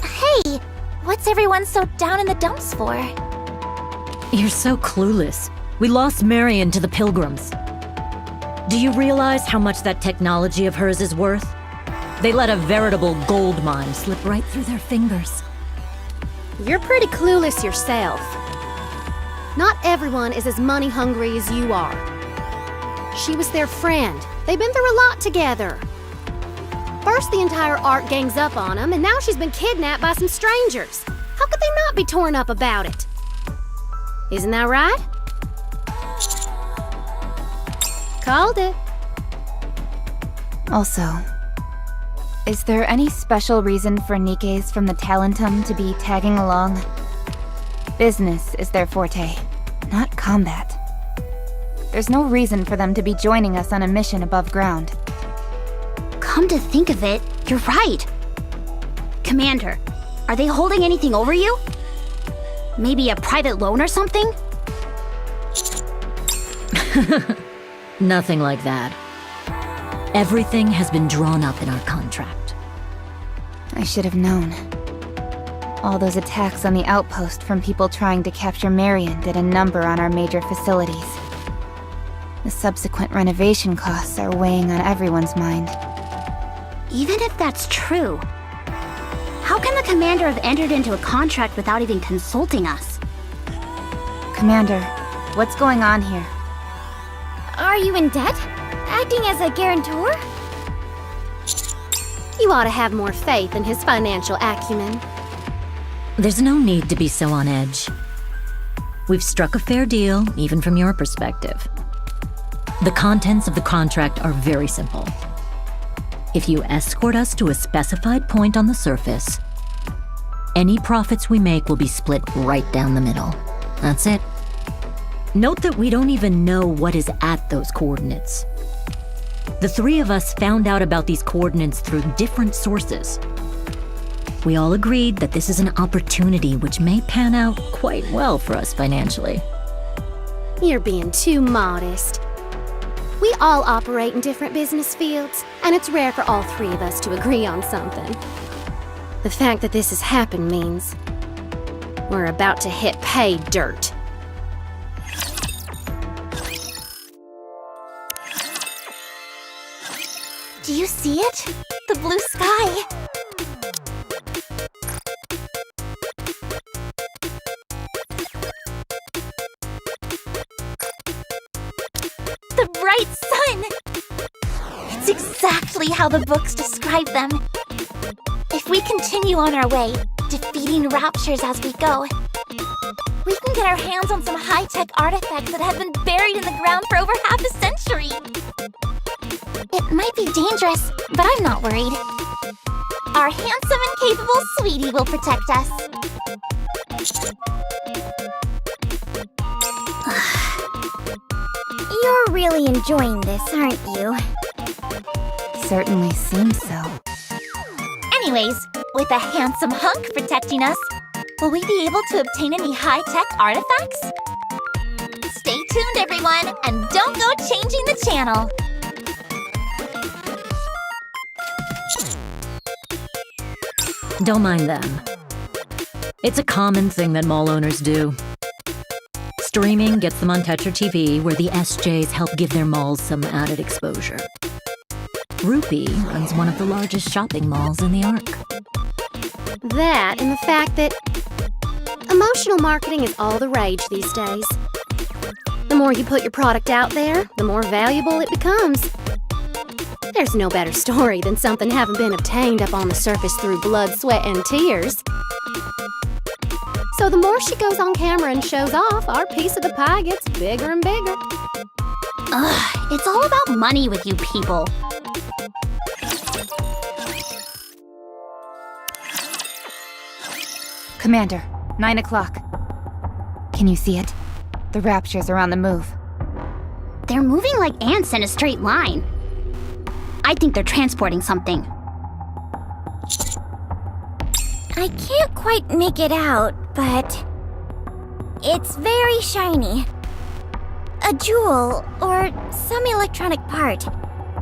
Hey! What's everyone so down in the dumps for? You're so clueless. We lost Marion to the Pilgrims. Do you realize how much that technology of hers is worth? They let a veritable gold mine slip right through their fingers. You're pretty clueless yourself. Not everyone is as money hungry as you are. She was their friend. They've been through a lot together. First, the entire Ark gangs up on them, and now she's been kidnapped by some strangers. How could they not be torn up about it? Isn't that right? Called it. Also, is there any special reason for Nikkes from the Talentum to be tagging along? Business is their forte, not combat. There's no reason for them to be joining us on a mission above ground. Come to think of it, you're right. Commander, are they holding anything over you? Maybe a private loan or something? Nothing like that. Everything has been drawn up in our contract. I should have known. All those attacks on the outpost from people trying to capture Marion did a number on our major facilities. The subsequent renovation costs are weighing on everyone's mind. Even if that's true, how can the commander have entered into a contract without even consulting us? Commander, what's going on here? Are you in debt? Acting as a guarantor? You ought to have more faith in his financial acumen. There's no need to be so on edge. We've struck a fair deal, even from your perspective. The contents of the contract are very simple. If you escort us to a specified point on the surface, any profits we make will be split right down the middle. That's it. Note that we don't even know what is at those coordinates. The three of us found out about these coordinates through different sources. We all agreed that this is an opportunity which may pan out quite well for us financially. You're being too modest. We all operate in different business fields, and it's rare for all three of us to agree on something. The fact that this has happened means we're about to hit pay dirt. Do you see it? The blue sky! The bright sun! It's exactly how the books describe them. If we continue on our way, defeating raptures as we go, we can get our hands on some high-tech artifacts that have been buried in the ground for over half a century. It might be dangerous, but I'm not worried. Our handsome and capable sweetie will protect us. You're really enjoying this, aren't you? Certainly seems so. Anyways, with a handsome hunk protecting us, will we be able to obtain any high-tech artifacts? Stay tuned, everyone, and don't go changing the channel. Don't mind them. It's a common thing that mall owners do. Streaming gets them on Tetra TV, where the SJs help give their malls some added exposure. Rupee runs one of the largest shopping malls in the Ark. That and the fact that emotional marketing is all the rage these days. The more you put your product out there, the more valuable it becomes. There's no better story than something having been obtained up on the surface through blood, sweat, and tears. So the more she goes on camera and shows off, our piece of the pie gets bigger and bigger. Ugh, it's all about money with you people. Commander, 9 o'clock. Can you see it? The raptures are on the move. They're moving like ants in a straight line. I think they're transporting something. I can't quite make it out, but it's very shiny. A jewel or some electronic part.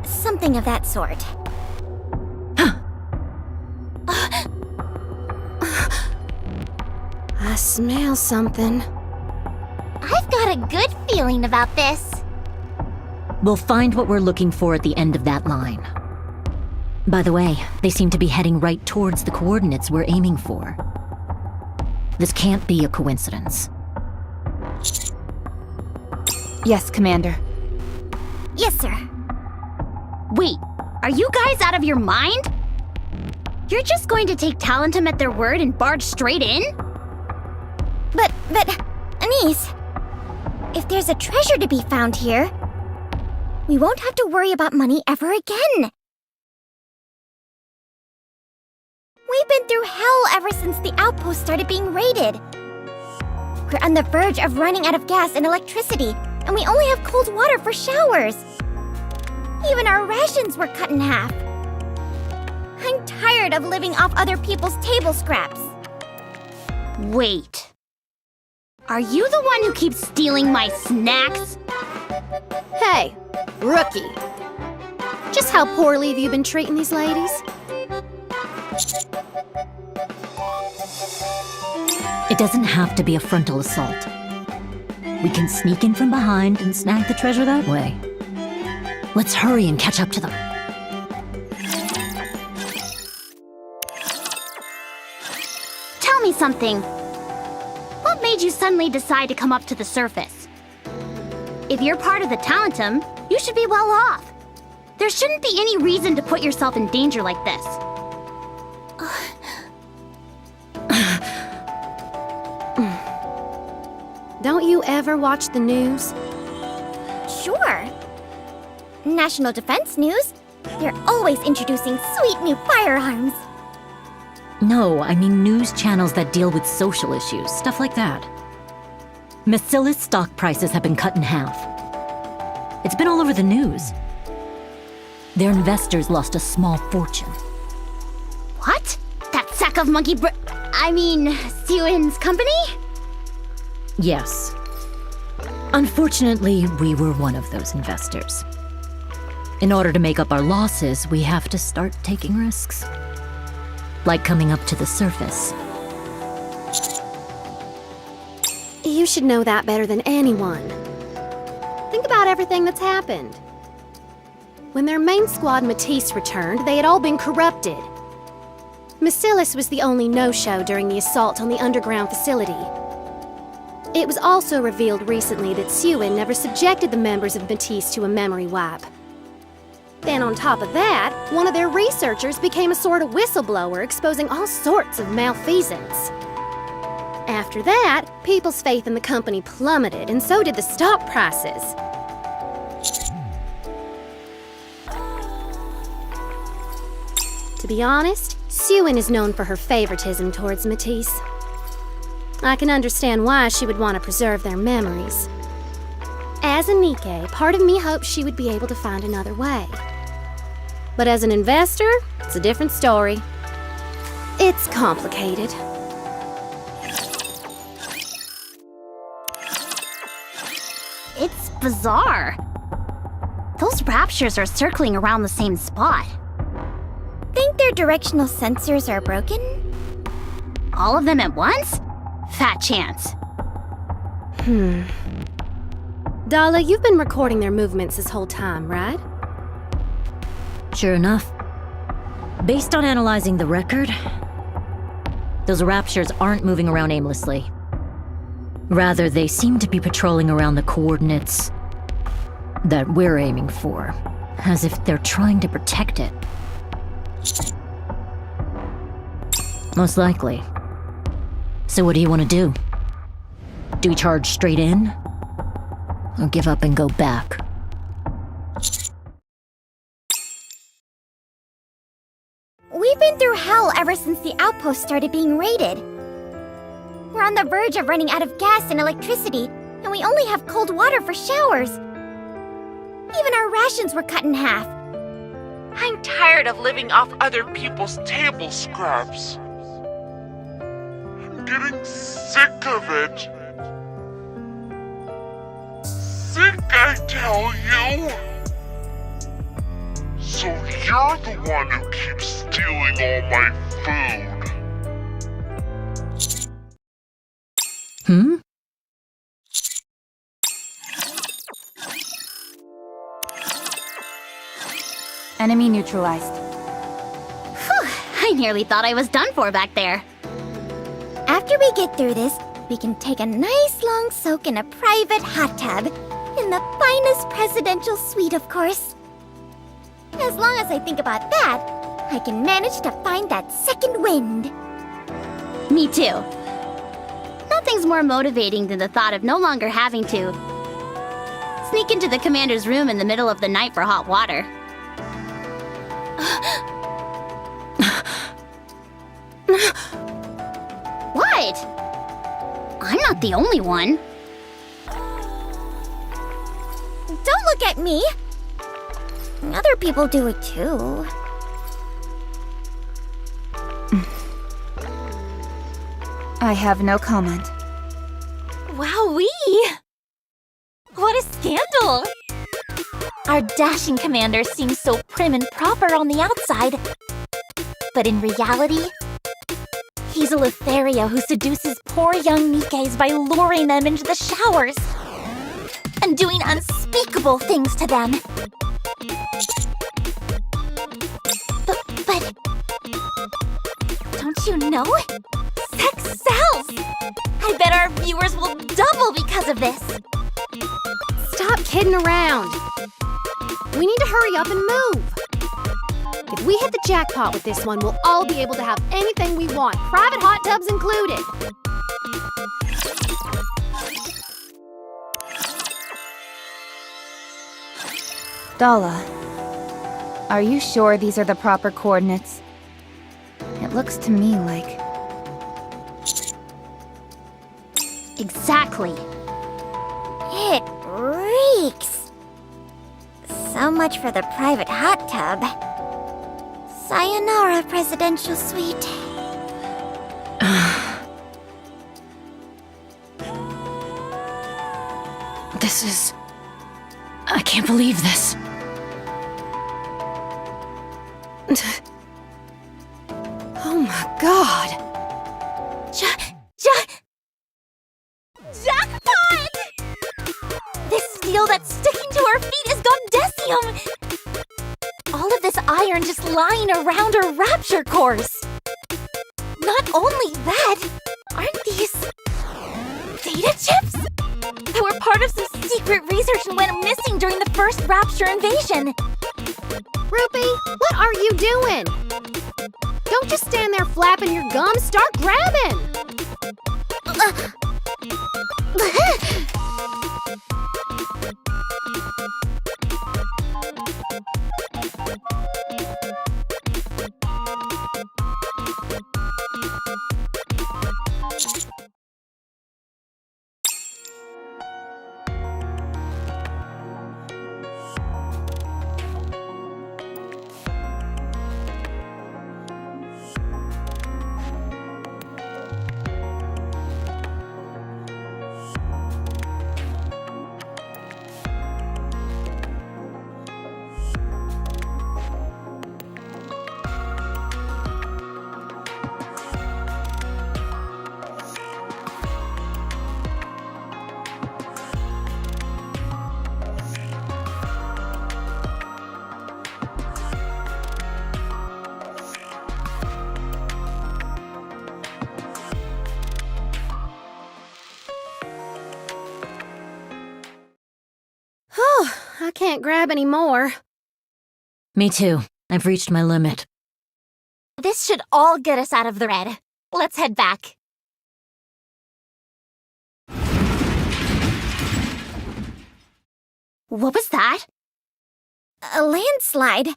Something of that sort. I smell something. I've got a good feeling about this. We'll find what we're looking for at the end of that line. By the way, they seem to be heading right towards the coordinates we're aiming for. This can't be a coincidence. Yes, Commander. Yes, sir. Wait, are you guys out of your mind? You're just going to take Talentum at their word and barge straight in? But, Anise, if there's a treasure to be found here, we won't have to worry about money ever again. We've been through hell ever since the outpost started being raided. We're on the verge of running out of gas and electricity, and we only have cold water for showers. Even our rations were cut in half. I'm tired of living off other people's table scraps. Wait. Are you the one who keeps stealing my snacks? Hey, rookie. Just how poorly have you been treating these ladies? It doesn't have to be a frontal assault. We can sneak in from behind and snag the treasure that way. Let's hurry and catch up to them. Tell me something. What made you suddenly decide to come up to the surface? If you're part of the Talentum, you should be well off. There shouldn't be any reason to put yourself in danger like this. Don't you ever watch the news? Sure. National Defense News. They're always introducing sweet new firearms. No, I mean news channels that deal with social issues, stuff like that. Macilla's stock prices have been cut in half. It's been all over the news. Their investors lost a small fortune. What? That sack of Sewin's company? Yes. Unfortunately, we were one of those investors. In order to make up our losses, we have to start taking risks. Like coming up to the surface. You should know that better than anyone. Think about everything that's happened. When their main squad Matisse returned, they had all been corrupted. Macilla's was the only no-show during the assault on the underground facility. It was also revealed recently that Sewin never subjected the members of Matisse to a memory wipe. Then on top of that, one of their researchers became a sort of whistleblower exposing all sorts of malfeasance. After that, people's faith in the company plummeted, and so did the stock prices. To be honest, Sewin is known for her favoritism towards Matisse. I can understand why she would want to preserve their memories. As a Nikke, part of me hopes she would be able to find another way. But as an investor, it's a different story. It's complicated. It's bizarre. Those raptures are circling around the same spot. Think their directional sensors are broken? All of them at once? Fat chance. Dala, you've been recording their movements this whole time, right? Sure enough. Based on analyzing the record, those raptures aren't moving around aimlessly. Rather, they seem to be patrolling around the coordinates that we're aiming for, as if they're trying to protect it. Most likely. So what do you want to do? Do we charge straight in? Or give up and go back? We've been through hell ever since the outpost started being raided. We're on the verge of running out of gas and electricity, and we only have cold water for showers. Even our rations were cut in half. I'm tired of living off other people's table scraps. I'm getting sick of it. Sick, I tell you. So you're the one who keeps stealing all my food. Hmm? Enemy neutralized. Whew, I nearly thought I was done for back there. After we get through this, we can take a nice long soak in a private hot tub. In the finest presidential suite, of course. As long as I think about that, I can manage to find that second wind. Me too. Nothing's more motivating than the thought of no longer having to sneak into the commander's room in the middle of the night for hot water. What? I'm not the only one. Don't look at me. Other people do it too. I have no comment. Wowee! What a scandal! Our dashing commander seems so prim and proper on the outside. But in reality, he's a Lothario who seduces poor young Nikkes by luring them into the showers and doing unspeakable things to them. But don't you know? Sex sells! I bet our viewers will double because of this. Stop kidding around. We need to hurry up and move. If we hit the jackpot with this one, we'll all be able to have anything we want, private hot tubs included. Dala, are you sure these are the proper coordinates? It looks to me like... Exactly. It reeks. So much for the private hot tub. Sayonara, presidential suite. This is... I can't believe this. Oh my god. Jackpot! This steel that's sticking to our feet is gondesium! All of this iron just lying around our rapture cores. Not only that, aren't these data chips? That were part of some secret research and went missing during the first rapture invasion. Rupee, what are you doing? Don't just stand there flapping your gums, start grabbing! I can't grab any more. Me too. I've reached my limit. This should all get us out of the red. Let's head back. What was that? A landslide.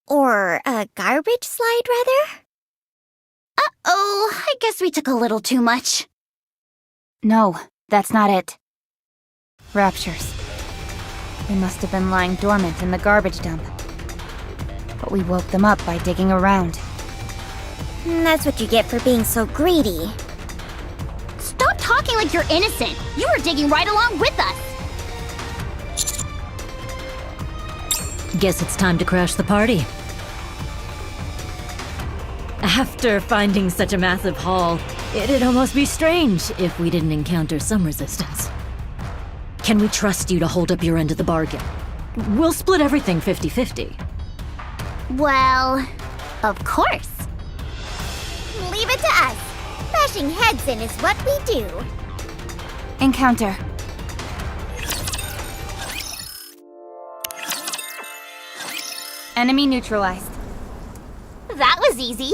Or a garbage slide, rather? Uh-oh, I guess we took a little too much. No, that's not it. Raptures. They must have been lying dormant in the garbage dump. But we woke them up by digging around. That's what you get for being so greedy. Stop talking like you're innocent. You were digging right along with us. Guess it's time to crash the party. After finding such a massive haul, It'd almost be strange if we didn't encounter some resistance. Can we trust you to hold up your end of the bargain? We'll split everything 50-50. Well, of course. Leave it to us. Bashing heads in is what we do. Encounter. Enemy neutralized. That was easy.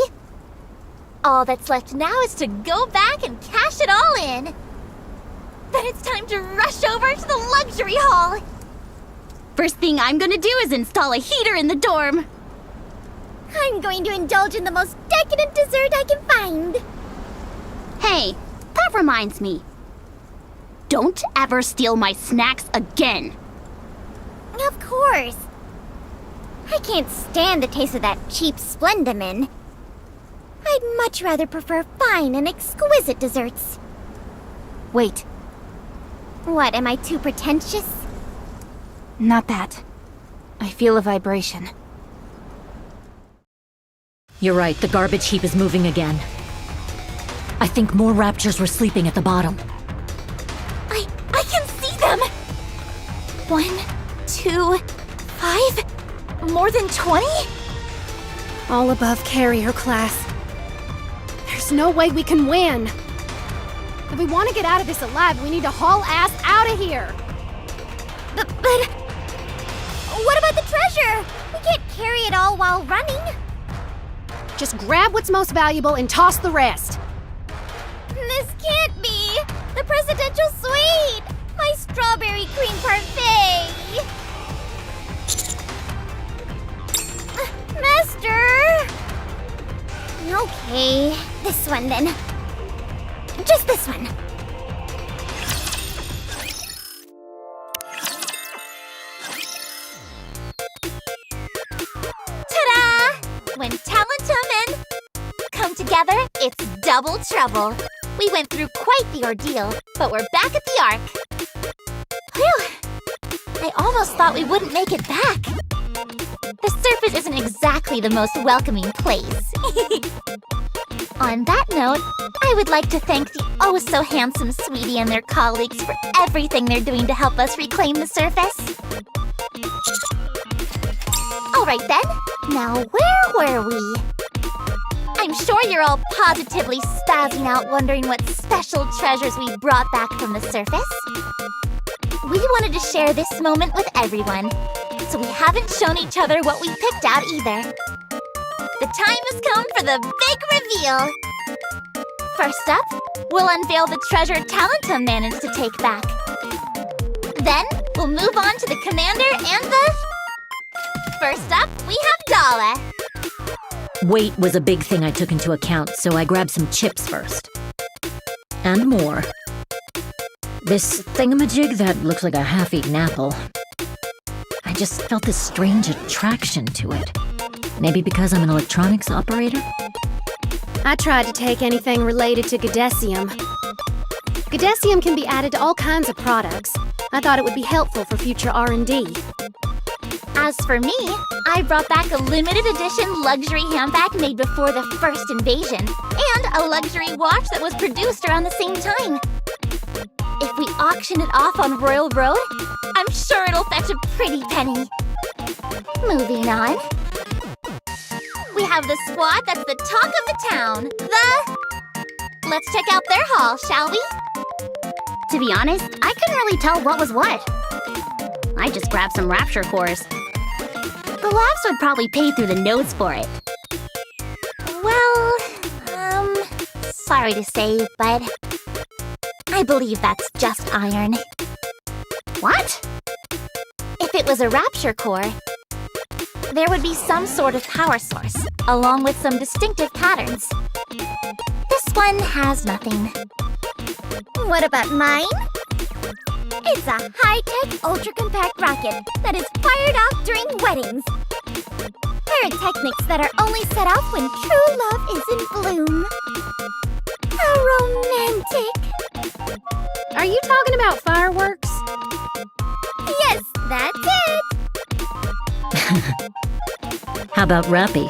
All that's left now is to go back and cash it all in. Then it's time to rush over to the luxury hall. First thing I'm gonna do is install a heater in the dorm. I'm going to indulge in the most decadent dessert I can find. Hey, that reminds me. Don't ever steal my snacks again. Of course. I can't stand the taste of that cheap Splendamin. I'd much rather prefer fine and exquisite desserts. Wait, What, am I too pretentious? not that. I feel a vibration. You're right, the garbage heap is moving again. I think more raptors were sleeping at the bottom. I can see them! 1, 2, 5? More than 20? All above carrier class. There's no way we can win. If we want to get out of this alive, we need to haul ass out of here. But what about the treasure? We can't carry it all while running. Just grab what's most valuable and toss the rest. This can't be! The presidential suite! My strawberry cream parfait! Master! Okay, this one then. Just this one. Ta-da! When Talentum come together, it's double trouble. We went through quite the ordeal, but we're back at the Ark. Whew! I almost thought we wouldn't make it back. The surface isn't exactly the most welcoming place. On that note, I would like to thank the oh-so-handsome Sweetie and their colleagues for everything they're doing to help us reclaim the surface. Alright then, now where were we? I'm sure you're all positively spazzing out wondering what special treasures we brought back from the surface. We wanted to share this moment with everyone, so we haven't shown each other what we picked out either. The time has come for the big reveal! First up, we'll unveil the treasure Talentum managed to take back. Then, we'll move on to the commander and the... First up, we have Dala. Weight was a big thing I took into account, so I grabbed some chips first. And more. This thingamajig that looks like a half-eaten apple. I just felt this strange attraction to it. Maybe because I'm an electronics operator? I tried to take anything related to Gadesium. Gadesium can be added to all kinds of products. I thought it would be helpful for future R&D. As for me, I brought back a limited edition luxury handbag made before the first invasion, and a luxury watch that was produced around the same time. If we auction it off on Royal Road, I'm sure it'll fetch a pretty penny. Moving on. We have the squad that's the talk of the town, Let's check out their haul, shall we? To be honest, I couldn't really tell what was what. I just grabbed some rapture cores. The labs would probably pay through the nose for it. Well, sorry to say, but I believe that's just iron. What? If it was a rapture core, there would be some sort of power source, along with some distinctive patterns. This one has nothing. What about mine? It's a high-tech, ultra-compact rocket that is fired off during weddings. Pyrotechnics that are only set off when true love is in bloom. How romantic! Are you talking about fireworks? Yes, that's it! How about Rappy?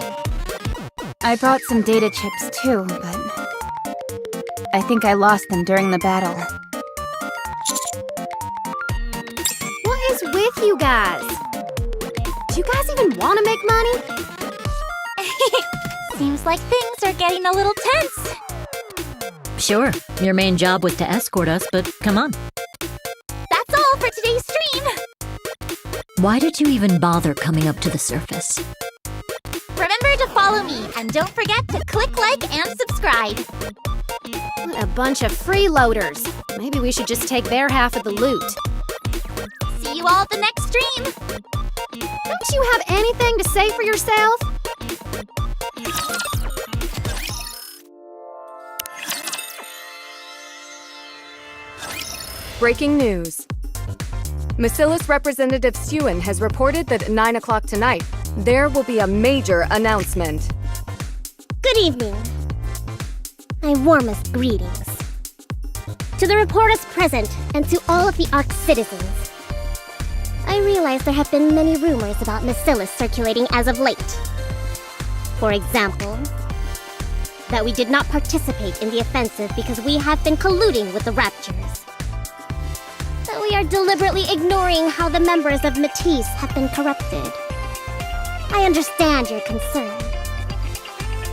I brought some data chips too, but I think I lost them during the battle. What is with you guys? Do you guys even want to make money? Seems like things are getting a little tense. Sure, your main job was to escort us, but come on. That's all for today's stream. Why did you even bother coming up to the surface? Remember to follow me, and don't forget to click like and subscribe. What a bunch of freeloaders. Maybe we should just take their half of the loot. See you all at the next stream. Don't you have anything to say for yourself? Breaking news. Macilis representative Suen has reported that at 9 o'clock tonight, there will be a major announcement. Good evening. My warmest greetings. To the reporters present and to all of the Ark citizens. I realize there have been many rumors about Macilis circulating as of late. For example, that we did not participate in the offensive because we have been colluding with the Raptures. That we are deliberately ignoring how the members of Matisse have been corrupted. I understand your concern.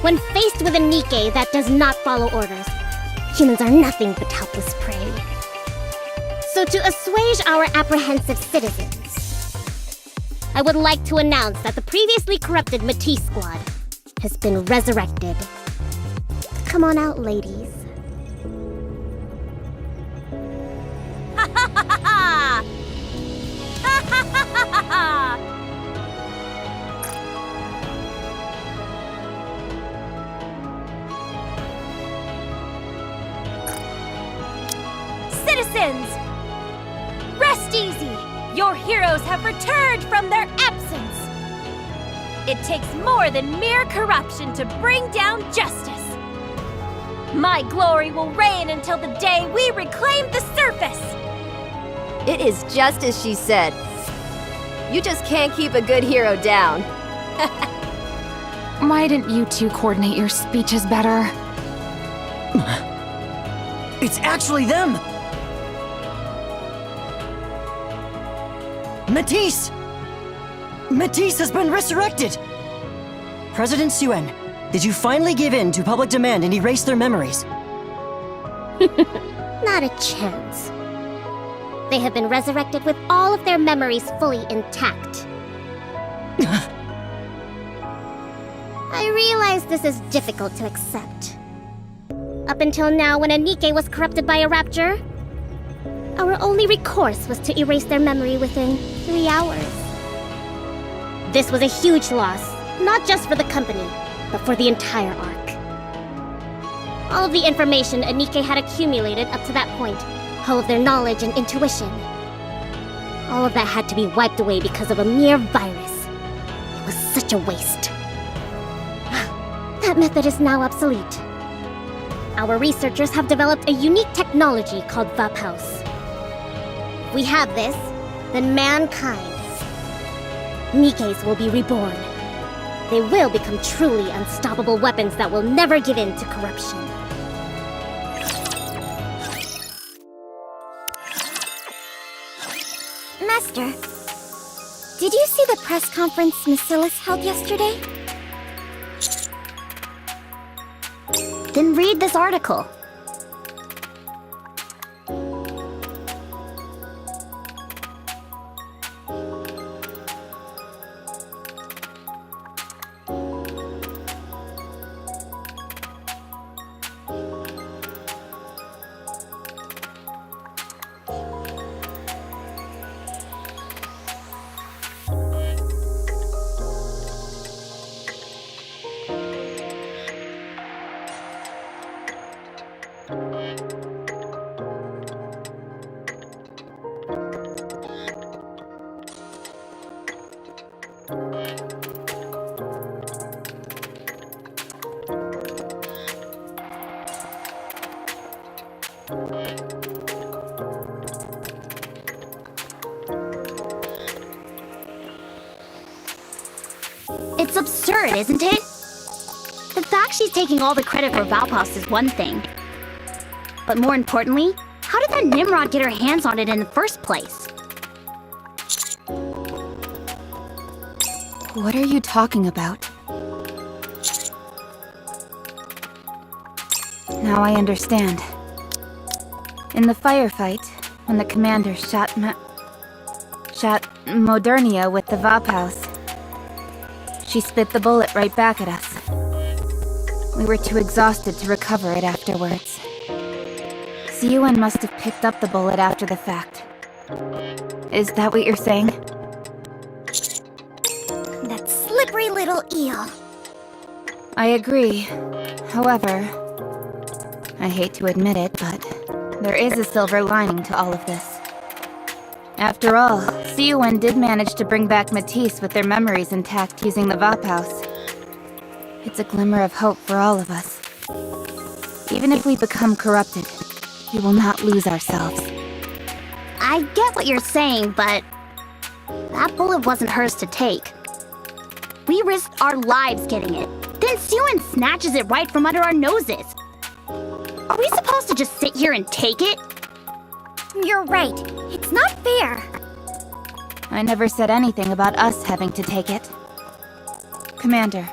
When faced with a Nikke that does not follow orders, humans are nothing but helpless prey. So to assuage our apprehensive citizens, I would like to announce that the previously corrupted Matisse squad has been resurrected. Come on out, ladies. Citizens! Rest easy! Your heroes have returned from their absence! It takes more than mere corruption to bring down justice! My glory will reign until the day we reclaim the surface! It is just as she said. You just can't keep a good hero down. Why didn't you two coordinate your speeches better? It's actually them! Matisse! Matisse has been resurrected! President Suen, did you finally give in to public demand and erase their memories? Not a chance. They have been resurrected with all of their memories fully intact. I realize this is difficult to accept. Up until now, when a Nikke was corrupted by a Rapture, our only recourse was to erase their memory within 3 hours. This was a huge loss, not just for the company, but for the entire Ark. All of the information a Nikke had accumulated up to that point, all of their knowledge and intuition, all of that had to be wiped away because of a mere virus. It was such a waste. That method is now obsolete. Our researchers have developed a unique technology called Vaphaus. If we have this, then mankind, Nikkes, will be reborn. They will become truly unstoppable weapons that will never give in to corruption. Master, did you see the press conference Macilis held yesterday? Then read this article. It's absurd, isn't it? The fact she's taking all the credit for Valpos is one thing. But more importantly, how did that Nimrod get her hands on it in the first place? What are you talking about? Now I understand. In the firefight, when the commander shot Modernia with the Vaphaus, she spit the bullet right back at us. We were too exhausted to recover it afterwards. Siuan must have picked up the bullet after the fact. Is that what you're saying? That slippery little eel. I agree. However, I hate to admit it, but there is a silver lining to all of this. After all, Siuan did manage to bring back Matisse with their memories intact using the Vaphaus. It's a glimmer of hope for all of us. Even if we become corrupted, we will not lose ourselves. I get what you're saying, but that bullet wasn't hers to take. We risked our lives getting it. Then Siuan snatches it right from under our noses. Are we supposed to just sit here and take it? You're right. It's not fair. I never said anything about us having to take it. Commander,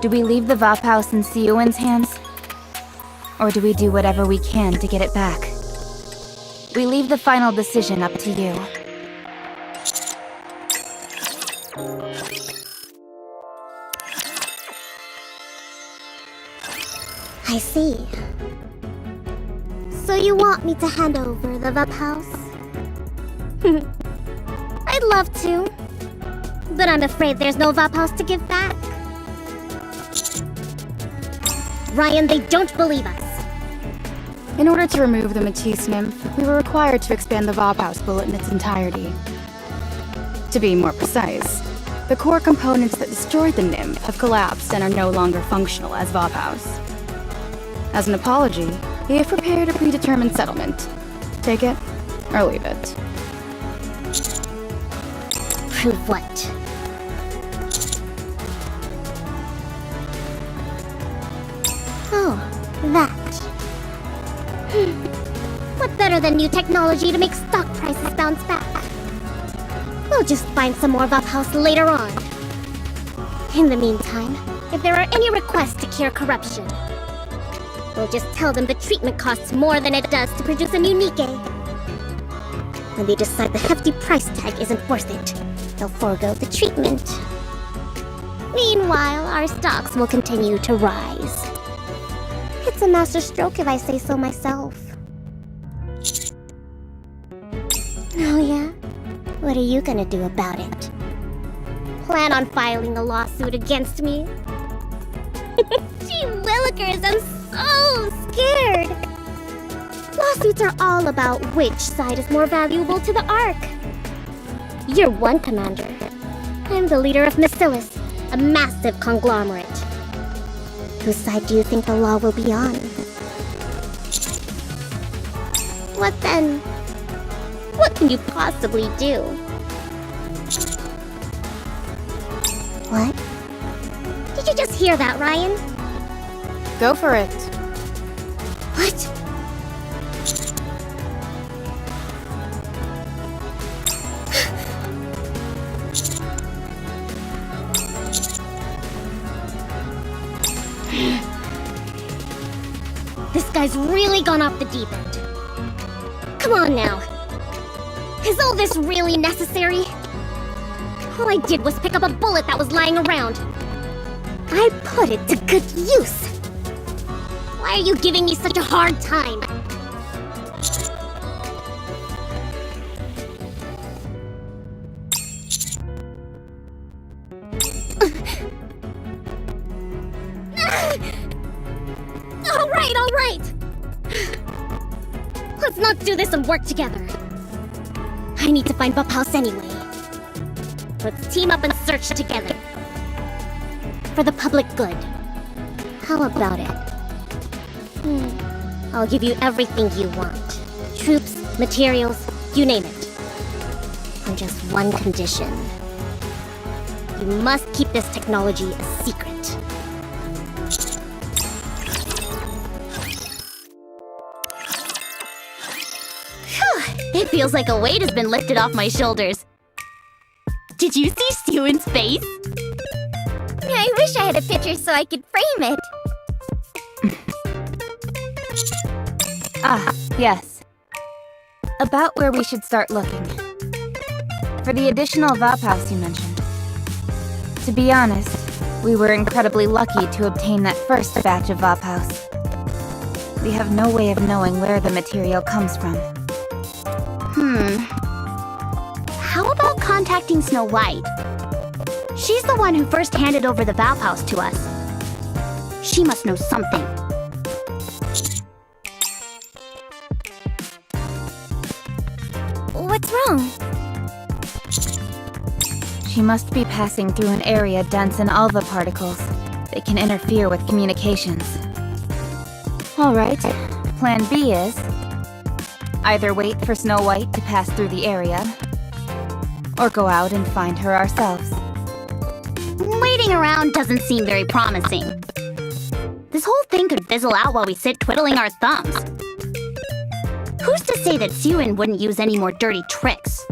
do we leave the Vaphaus in Siuan's hands? Or do we do whatever we can to get it back? We leave the final decision up to you. I see. So you want me to hand over the Vaphaus? I'd love to. But I'm afraid there's no Vaphaus to give back. Ryan, they don't believe us. In order to remove the Matisse nymph, we were required to expand the Vaphaus bullet in its entirety. To be more precise, the core components that destroyed the nymph have collapsed and are no longer functional as Vaphaus. As an apology, we have prepared a predetermined settlement. Take it, or leave it. Prove what? Oh, that. What better than new technology to make stock prices bounce back? We'll just find some more Vaphaus later on. In the meantime, if there are any requests to cure corruption, we'll just tell them the treatment costs more than it does to produce a new Nikke. When they decide the hefty price tag isn't worth it, they'll forego the treatment. Meanwhile, our stocks will continue to rise. It's a masterstroke if I say so myself. Oh yeah? What are you gonna do about it? Plan on filing a lawsuit against me? Gee willikers, I'm so scared! Lawsuits are all about which side is more valuable to the Ark. You're one commander. I'm the leader of Bacillus, a massive conglomerate. Whose side do you think the law will be on? What then? What can you possibly do? What? Did you just hear that, Ryan? Go for it. What? This guy's really gone off the deep end. Come on now. Is all this really necessary? All I did was pick up a bullet that was lying around. I put it to good use. Why are you giving me such a hard time? All right. Let's not do this and work together. I need to find Vaphaus anyway. Let's team up and search together. For the public good. How about it? I'll give you everything you want. Troops, materials, you name it. On just one condition. You must keep this technology a secret. It feels like a weight has been lifted off my shoulders. Did you see Sewin's face? I wish I had a picture so I could frame it. Ah, yes. About where we should start looking. For the additional Vaphaus you mentioned. To be honest, we were incredibly lucky to obtain that first batch of Vaphaus. We have no way of knowing where the material comes from. How about contacting Snow White? She's the one who first handed over the Vaphaus to us. She must know something. What's wrong? She must be passing through an area dense in alpha particles. They can interfere with communications. Alright, plan B is either wait for Snow White to pass through the area, or go out and find her ourselves. Waiting around doesn't seem very promising. This whole thing could fizzle out while we sit twiddling our thumbs. Who's to say that Sewin wouldn't use any more dirty tricks?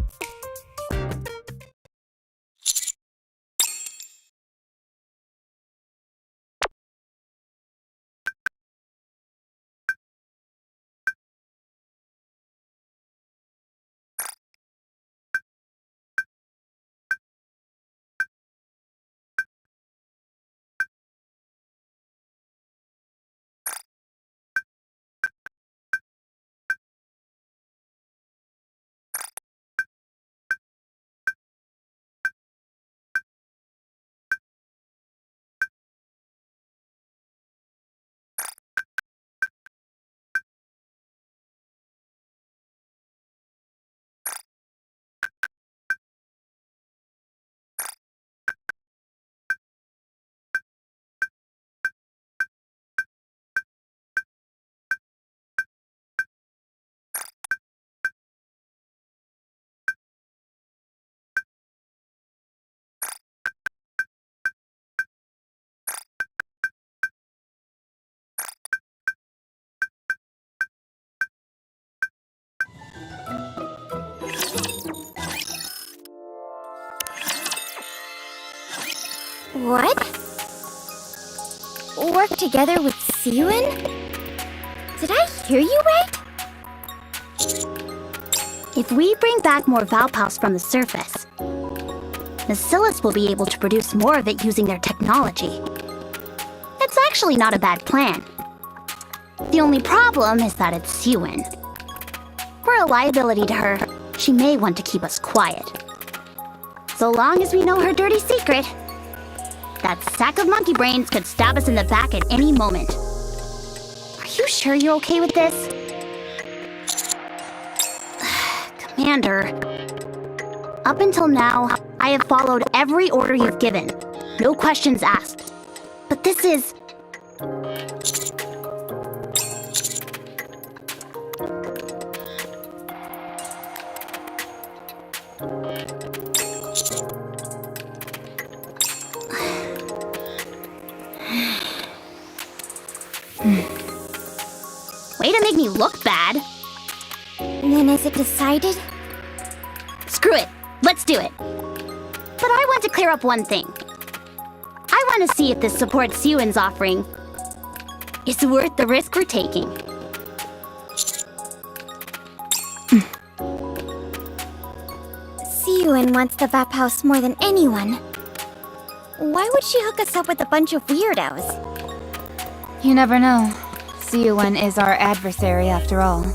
What? Work together with Sewin? Did I hear you right? If we bring back more Vaphaus from the surface, Bacillus will be able to produce more of it using their technology. It's actually not a bad plan. The only problem is that it's Sewin. We're a liability to her. She may want to keep us quiet. So long as we know her dirty secret, that sack of monkey brains could stab us in the back at any moment. Are you sure you're okay with this? Commander, up until now, I have followed every order you've given. No questions asked. But this is... Way to make me look bad. Then is it decided? Screw it. Let's do it. But I want to clear up one thing. I want to see if this support Sewin's offering is worth the risk we're taking. Sewin wants the Vaphaus more than anyone. Why would she hook us up with a bunch of weirdos? You never know. Sewin is our adversary after all.